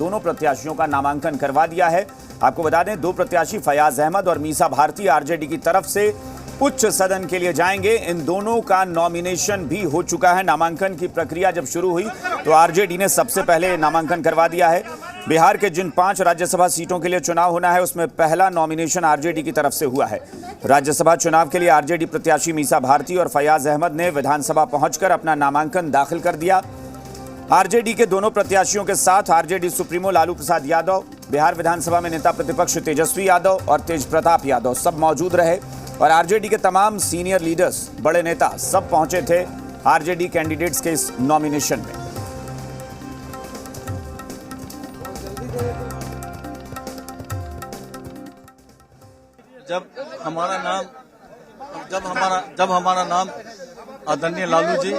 दोनों प्रत्याशियों का नामांकन करवा दिया है। आपको बता दें, दो प्रत्याशी फयाज अहमद और मीसा भारती आरजेडी की तरफ से उच्च सदन के लिए जाएंगे। इन दोनों का नॉमिनेशन भी हो चुका है। नामांकन की प्रक्रिया जब शुरू हुई तो आरजेडी ने सबसे पहले नामांकन करवा दिया है। बिहार के जिन 5 राज्यसभा सीटों के लिए चुनाव होना है उसमें पहला नॉमिनेशन आरजेडी की तरफ से हुआ है। राज्यसभा चुनाव के लिए आरजेडी प्रत्याशी मीसा भारती और फयाज अहमद ने विधानसभा पहुंचकर अपना नामांकन दाखिल कर दिया। आरजेडी के दोनों प्रत्याशियों के साथ आरजेडी सुप्रीमो लालू प्रसाद यादव, बिहार विधानसभा में नेता प्रतिपक्ष तेजस्वी यादव और तेज प्रताप यादव सब मौजूद रहे और आरजेडी के तमाम सीनियर लीडर्स, बड़े नेता सब पहुंचे थे आरजेडी कैंडिडेट्स के इस नॉमिनेशन में। जब हमारा नाम आदरणीय लालू जी,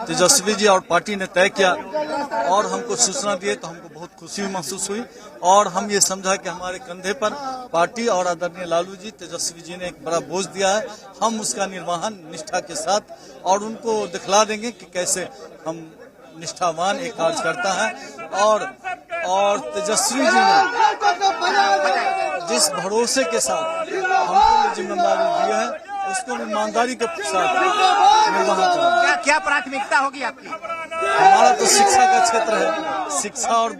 तेजस्वी जी और पार्टी ने तय किया और हमको सूचना दिए तो हमको बहुत खुशी महसूस हुई और हम ये समझा कि हमारे कंधे पर पार्टी और आदरणीय लालू जी, तेजस्वी जी ने एक बड़ा बोझ दिया है। हम उसका निर्वहन निष्ठा के साथ और उनको दिखला देंगे कि कैसे हम निष्ठावान एक कार्यकर्ता है और तेजस्वी जी ने जिस भरोसे के साथ हमको जिम्मेदारी दी है उसको ईमानदारी के साथ निर्वहन करेंगे। क्या प्राथमिकता होगी आपकी? हमारा तो शिक्षा का क्षेत्र है, शिक्षा और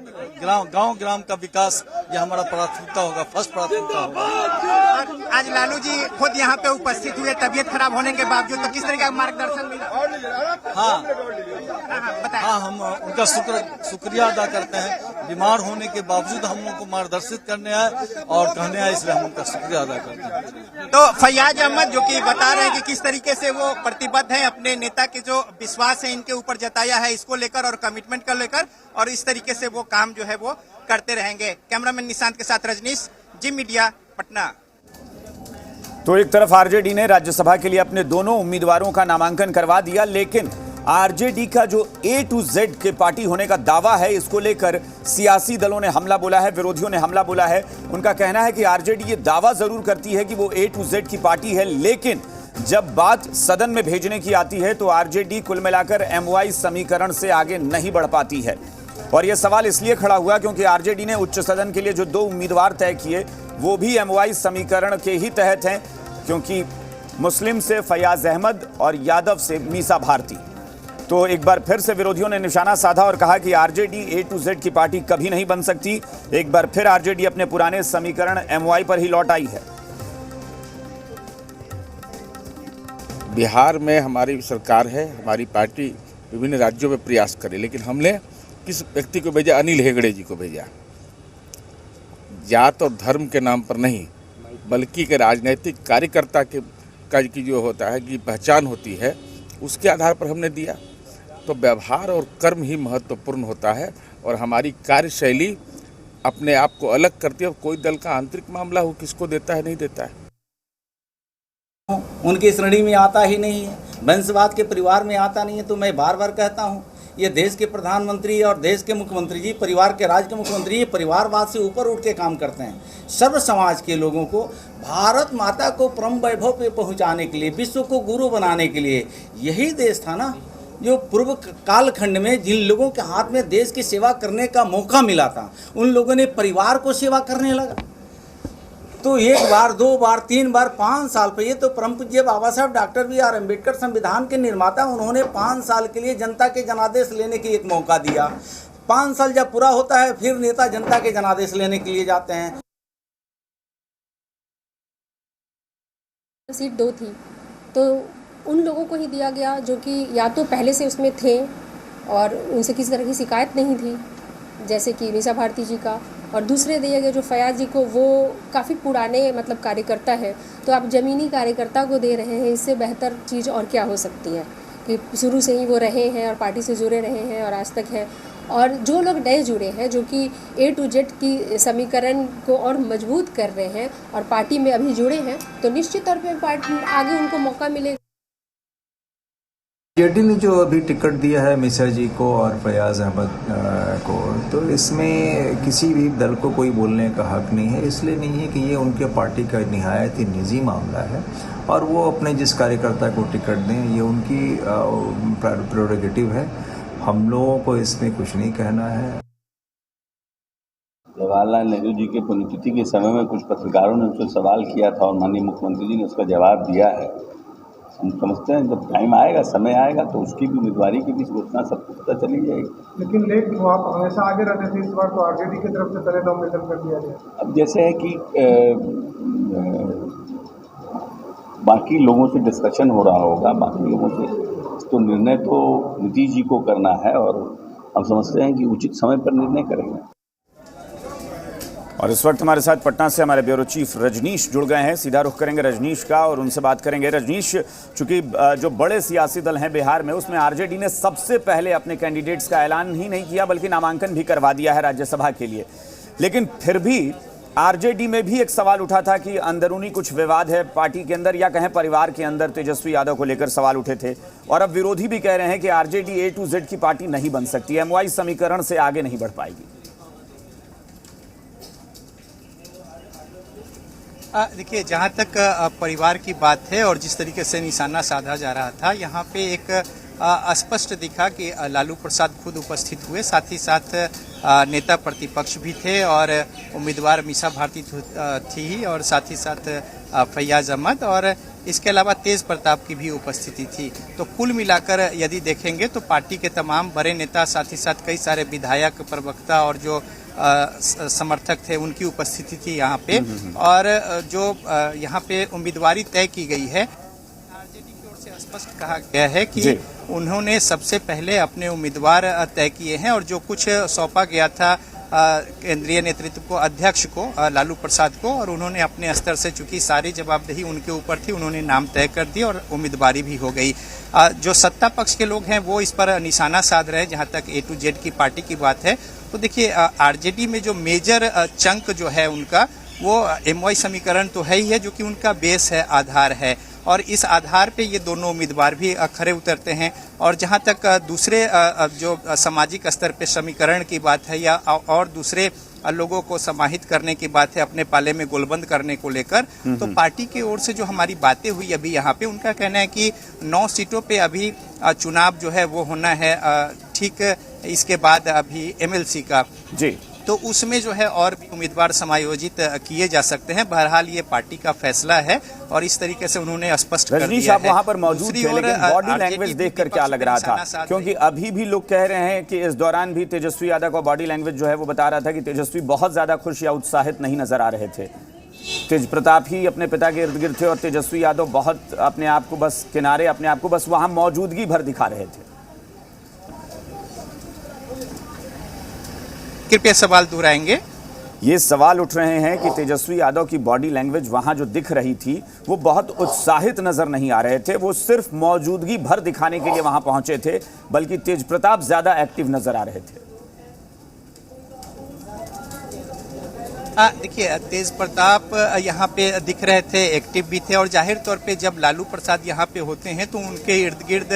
गांव ग्राम का विकास, ये हमारा प्राथमिकता होगा, फर्स्ट प्राथमिकता होगा। आज लालू जी खुद यहाँ पे उपस्थित हुए, तबीयत खराब होने के बावजूद, तो किस तरह का मार्गदर्शन मिला? हाँ, हम उनका शुक्रिया अदा करते हैं। बीमार होने के बावजूद हम लोग को मार्गदर्शित करने आए और कहने आए, इसलिए हम उनका शुक्रिया अदा करते हैं। तो फयाज अहमद जो कि बता रहे हैं कि किस तरीके से वो प्रतिबद्ध है, अपने नेता के जो विश्वास है इनके ऊपर जताया है इसको लेकर और कमिटमेंट को लेकर, और इस तरीके से वो काम जो है वो करते रहेंगे। कैमरामैन निशांत के साथ रजनीश, जी मीडिया, पटना। तो एक तरफ आरजेडी ने राज्यसभा के लिए अपने दोनों उम्मीदवारों का नामांकन करवा दिया, लेकिन आरजेडी का जो A to Z के पार्टी होने का दावा है, इसको लेकर सियासी दलों ने हमला बोला है, विरोधियों ने हमला बोला है। उनका कहना है कि आरजेडी ये दावा जरूर करती है कि वो A to Z की पार्टी है, लेकिन जब बात सदन में भेजने की आती है तो आरजेडी कुल मिलाकर MY समीकरण से आगे नहीं बढ़ पाती है। और यह सवाल इसलिए खड़ा हुआ क्योंकि आरजेडी ने उच्च सदन के लिए जो 2 उम्मीदवार तय किए वो भी MY समीकरण के ही तहत हैं, क्योंकि मुस्लिम से फयाज अहमद और यादव से मीसा भारती। तो एक बार फिर से विरोधियों ने निशाना साधा और कहा कि आरजेडी A to Z की पार्टी कभी नहीं बन सकती। एक बार फिर आरजेडी अपने पुराने समीकरण MY पर ही लौट आई है। बिहार में हमारी सरकार है, हमारी पार्टी विभिन्न राज्यों में प्रयास करे, लेकिन हमने किस व्यक्ति को भेजा? अनिल हेगड़े जी को भेजा। जात और धर्म के नाम पर नहीं, बल्कि के राजनीतिक कार्यकर्ता की जो होता है कि पहचान होती है, उसके आधार पर हमने दिया। तो व्यवहार और कर्म ही महत्वपूर्ण होता है और हमारी कार्यशैली अपने आप को अलग करती है। कोई दल का आंतरिक मामला हो, किसको देता है नहीं देता है, उनकी श्रेणी में आता ही नहीं है, वंशवाद के परिवार में आता नहीं है। तो मैं बार बार कहता हूँ, ये देश के प्रधानमंत्री और देश के मुख्यमंत्री जी, परिवार के राज्य के मुख्यमंत्री, ये परिवारवाद से ऊपर उठ के काम करते हैं। सर्व समाज के लोगों को, भारत माता को परम वैभव पे पहुंचाने के लिए, विश्व को गुरु बनाने के लिए यही देश था ना जो पूर्व कालखंड में जिन लोगों के हाथ में देश की सेवा करने का मौका मिला था, उन लोगों ने परिवार को सेवा करने लगा। तो 1 बार, 2 बार, 3 बार, 5 साल पर, ये तो परम पूज्य बाबा साहब डॉक्टर B.R. अम्बेडकर संविधान के निर्माता, उन्होंने 5 साल के लिए जनता के जनादेश लेने की एक मौका दिया। 5 साल जब पूरा होता है फिर नेता जनता के जनादेश लेने के लिए जाते हैं। सीट 2 थी तो उन लोगों को ही दिया गया जो कि या तो पहले से उसमें थे और उनसे किसी तरह की शिकायत नहीं थी, जैसे कि मीसा भारती जी का, और दूसरे दिए गए जो फयाज जी को, वो काफ़ी पुराने मतलब कार्यकर्ता हैं। तो आप ज़मीनी कार्यकर्ता को दे रहे हैं, इससे बेहतर चीज़ और क्या हो सकती है कि शुरू से ही वो रहे हैं और पार्टी से जुड़े रहे हैं और आज तक हैं। और जो लोग नए जुड़े हैं जो कि A to Z की समीकरण को और मजबूत कर रहे हैं और पार्टी में अभी जुड़े हैं, तो निश्चित तौर पर पार्टी आगे उनको मौका मिलेगा। जेडी ने जो अभी टिकट दिया है मिश्रा जी को और फयाज अहमद को, तो इसमें किसी भी दल को कोई बोलने का हक नहीं है। इसलिए नहीं है कि ये उनके पार्टी का निहायत ही निजी मामला है और वो अपने जिस कार्यकर्ता को टिकट दें, ये उनकी प्रेरोगेटिव है। हम लोगों को इसमें कुछ नहीं कहना है। जवाहरलाल नेहरू जी के पुण्यतिथि के समय में कुछ पत्रकारों ने उनसे सवाल किया था और माननीय मुख्यमंत्री जी ने उसका जवाब दिया है। हम समझते हैं जब टाइम आएगा, समय आएगा तो उसकी भी उम्मीदवारी की भी घोषणा सबको पता चली जाएगी। लेकिन लेट वो आप हमेशा आगे रहते थे, इस बार तो आरजेडी की तरफ से पहले नॉमिनेशन कर दिया गया। अब जैसे है कि बाकी लोगों से डिस्कशन हो रहा होगा, बाकी लोगों से तो निर्णय तो नीतीश जी को करना है और हम समझते हैं कि उचित समय पर निर्णय करेंगे। और इस वक्त हमारे साथ पटना से हमारे ब्यूरो चीफ रजनीश जुड़ गए हैं। सीधा रुख करेंगे रजनीश का और उनसे बात करेंगे। रजनीश, चूंकि जो बड़े सियासी दल हैं बिहार में, उसमें आरजेडी ने सबसे पहले अपने कैंडिडेट्स का ऐलान ही नहीं किया बल्कि नामांकन भी करवा दिया है राज्यसभा के लिए, लेकिन फिर भी आरजेडी में भी एक सवाल उठा था कि अंदरूनी कुछ विवाद है पार्टी के अंदर, या कहें परिवार के अंदर। तेजस्वी यादव को लेकर सवाल उठे थे और अब विरोधी भी कह रहे हैं कि आरजेडी A to Z की पार्टी नहीं बन सकती, MY समीकरण से आगे नहीं बढ़ पाएगी। देखिए, जहाँ तक परिवार की बात है और जिस तरीके से निशाना साधा जा रहा था, यहाँ पे एक स्पष्ट दिखा कि लालू प्रसाद खुद उपस्थित हुए, साथ ही साथ नेता प्रतिपक्ष भी थे और उम्मीदवार मीसा भारती थी और साथ ही साथ फैयाज अहमद और इसके अलावा तेज प्रताप की भी उपस्थिति थी। तो कुल मिलाकर यदि देखेंगे तो पार्टी के तमाम बड़े नेता, साथ ही साथ कई सारे विधायक, प्रवक्ता और जो समर्थक थे उनकी उपस्थिति थी यहाँ पे। और जो यहाँ पे उम्मीदवारी तय की गई है, आरजेडी की ओर से स्पष्ट कहा गया है कि उन्होंने सबसे पहले अपने उम्मीदवार तय किए हैं और जो कुछ सौंपा गया था केंद्रीय नेतृत्व को, अध्यक्ष को, लालू प्रसाद को, और उन्होंने अपने स्तर से, चूंकि सारी जवाबदेही उनके ऊपर थी, उन्होंने नाम तय कर दिया और उम्मीदवारी भी हो गई। जो सत्ता पक्ष के लोग हैं वो इस पर निशाना साध रहे हैं। जहां तक A to Z की पार्टी की बात है तो देखिए, आरजेडी में जो मेजर चंक जो है उनका, वो MY समीकरण तो है ही है, जो कि उनका बेस है, आधार है, और इस आधार पे ये दोनों उम्मीदवार भी खरे उतरते हैं। और जहां तक दूसरे जो सामाजिक स्तर पे समीकरण की बात है या और दूसरे लोगों को समाहित करने की बात है, अपने पाले में गोलबंद करने को लेकर, तो पार्टी की ओर से जो हमारी बातें हुई अभी यहाँ पे, उनका कहना है कि 9 सीटों पे अभी चुनाव जो है वो होना है, ठीक इसके बाद अभी MLC का जी, तो उसमें जो है और भी उम्मीदवार समायोजित किए जा सकते हैं। बहरहाल ये पार्टी का फैसला है और इस तरीके से उन्होंने स्पष्ट कर दिया है। रजनीश, आप वहां पर मौजूद थे, लेकिन बॉडी लैंग्वेज देखकर क्या लग रहा था? क्योंकि अभी भी लोग कह रहे हैं कि इस दौरान भी तेजस्वी यादव का बॉडी लैंग्वेज जो है वो बता रहा था कि तेजस्वी बहुत ज्यादा खुश या उत्साहित नहीं नजर आ रहे थे। तेज प्रताप ही अपने पिता के इर्द गिर्द थे और तेजस्वी यादव बहुत अपने आप को बस किनारे, अपने आप को बस वहां मौजूदगी भर दिखा रहे थे। कृपया सवाल दोहराएंगे। ये सवाल उठ रहे हैं कि तेजस्वी यादव की बॉडी लैंग्वेज वहां जो दिख रही थी वो बहुत उत्साहित नजर नहीं आ रहे थे, वो सिर्फ मौजूदगी भर दिखाने के लिए वहां पहुंचे थे, बल्कि तेज प्रताप ज्यादा एक्टिव नजर आ रहे थे। देखिए, तेज प्रताप यहाँ पे दिख रहे थे, एक्टिव भी थे, और जाहिर तौर पे जब लालू प्रसाद यहाँ पे होते हैं तो उनके इर्द गिर्द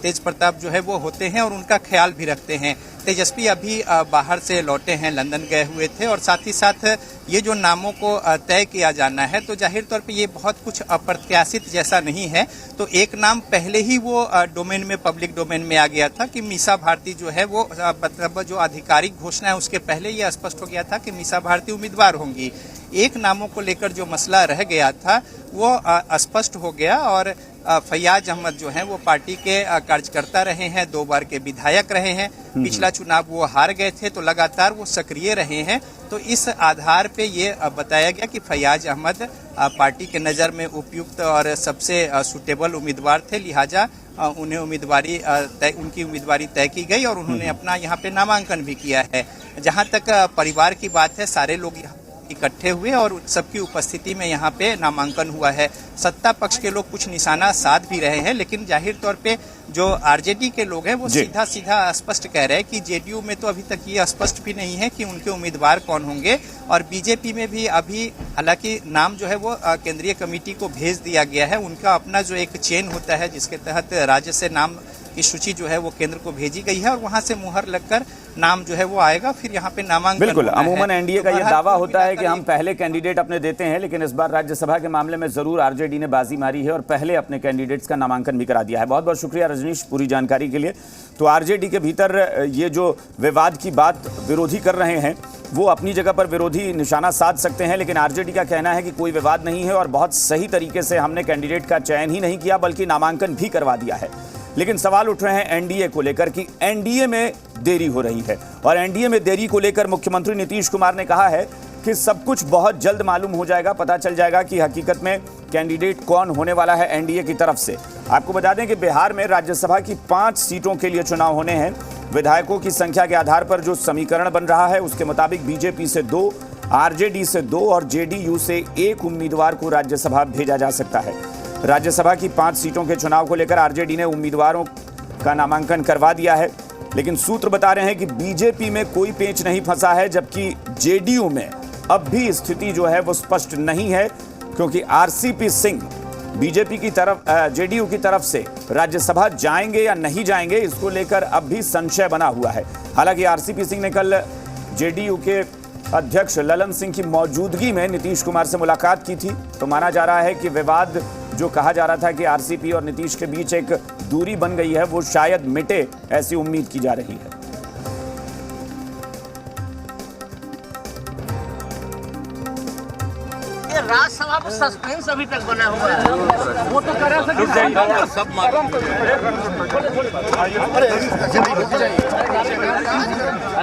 तेज प्रताप जो है वो होते हैं और उनका ख्याल भी रखते हैं। तेजस्वी अभी बाहर से लौटे हैं, लंदन गए हुए थे, और साथ ही साथ ये जो नामों को तय किया जाना है तो जाहिर तौर पे ये बहुत कुछ अप्रत्याशित जैसा नहीं है। तो एक नाम पहले ही वो डोमेन में, पब्लिक डोमेन में आ गया था कि मीसा भारती जो है वो, मतलब जो आधिकारिक घोषणा है उसके पहले ये स्पष्ट हो गया था कि मीसा भारती उम्मीदवार होंगी। एक नामों को लेकर जो मसला रह गया था वो स्पष्ट हो गया, और फैयाज अहमद जो हैं वो पार्टी के कार्यकर्ता रहे हैं, 2 बार के विधायक रहे हैं, पिछला चुनाव वो हार गए थे तो लगातार वो सक्रिय रहे हैं। तो इस आधार पे ये बताया गया कि फैयाज अहमद पार्टी के नज़र में उपयुक्त और सबसे सुटेबल उम्मीदवार थे, लिहाजा उन्हें उनकी उम्मीदवारी तय की गई और उन्होंने अपना यहाँ पे नामांकन भी किया है। जहाँ तक परिवार की बात है, सारे लोग इकट्ठे हुए और सबकी उपस्थिति में यहाँ पे नामांकन हुआ है। सत्ता पक्ष के लोग कुछ निशाना साध भी रहे हैं, लेकिन जाहिर तौर पे जो आरजेडी के लोग हैं वो सीधा सीधा स्पष्ट कह रहे हैं कि जेडीयू में तो अभी तक ये स्पष्ट भी नहीं है कि उनके उम्मीदवार कौन होंगे, और बीजेपी में भी अभी हालांकि नाम जो है वो केंद्रीय कमेटी को भेज दिया गया है। उनका अपना जो एक चेन होता है जिसके तहत राज्य से नाम की सूची जो है वो केंद्र को भेजी गई है और वहां से मुहर लगकर नाम जो है वो आएगा, फिर यहाँ पे नामांकन। बिल्कुल, अमूमन एनडीए का यह दावा होता है कि हम पहले कैंडिडेट अपने देते हैं, लेकिन इस बार राज्यसभा के मामले में जरूर आरजेडी ने बाजी मारी है और पहले अपने कैंडिडेट्स का नामांकन भी करा दिया है। बहुत बहुत शुक्रिया। रजनीश पूरी जानकारी के लिए। तो आरजेडी के भीतर ये जो विवाद की बात विरोधी कर रहे हैं वो अपनी जगह पर विरोधी निशाना साध सकते हैं, लेकिन आरजेडी का कहना है कि कोई विवाद नहीं है और बहुत सही तरीके से हमने कैंडिडेट का चयन ही नहीं किया बल्कि नामांकन भी करवा दिया है। लेकिन सवाल उठ रहे हैं एनडीए को लेकर कि एनडीए में देरी हो रही है और एनडीए में देरी को लेकर मुख्यमंत्री नीतीश कुमार ने कहा है कि सब कुछ बहुत जल्द मालूम हो जाएगा, पता चल जाएगा कि हकीकत में कैंडिडेट कौन होने वाला है एनडीए की तरफ से। आपको बता दें कि बिहार में राज्यसभा की 5 सीटों के लिए चुनाव होने हैं। विधायकों की संख्या के आधार पर जो समीकरण बन रहा है उसके मुताबिक बीजेपी से 2, आरजेडी से 2 और जेडीयू से 1 उम्मीदवार को राज्यसभा भेजा जा सकता है। राज्यसभा की 5 सीटों के चुनाव को लेकर आरजेडी ने उम्मीदवारों का नामांकन करवा दिया है, लेकिन सूत्र बता रहे हैं कि बीजेपी में कोई पेंच नहीं फंसा है, जबकि जेडीयू में अब भी स्थिति जो है वो स्पष्ट नहीं है, क्योंकि आरसीपी सिंह बीजेपी की तरफ जेडीयू की तरफ से राज्यसभा जाएंगे या नहीं जाएंगे इसको लेकर अब भी संशय बना हुआ है। हालांकि आरसीपी सिंह ने कल जेडीयू के अध्यक्ष ललन सिंह की मौजूदगी में नीतीश कुमार से मुलाकात की थी, तो माना जा रहा है कि विवाद जो कहा जा रहा था कि आरसीपी और नीतीश के बीच एक दूरी बन गई है वो शायद मिटे, ऐसी उम्मीद की जा रही है। राज्यसभा में सस्पेंस अभी तक बना हुआ है, वो तो करा सकते सब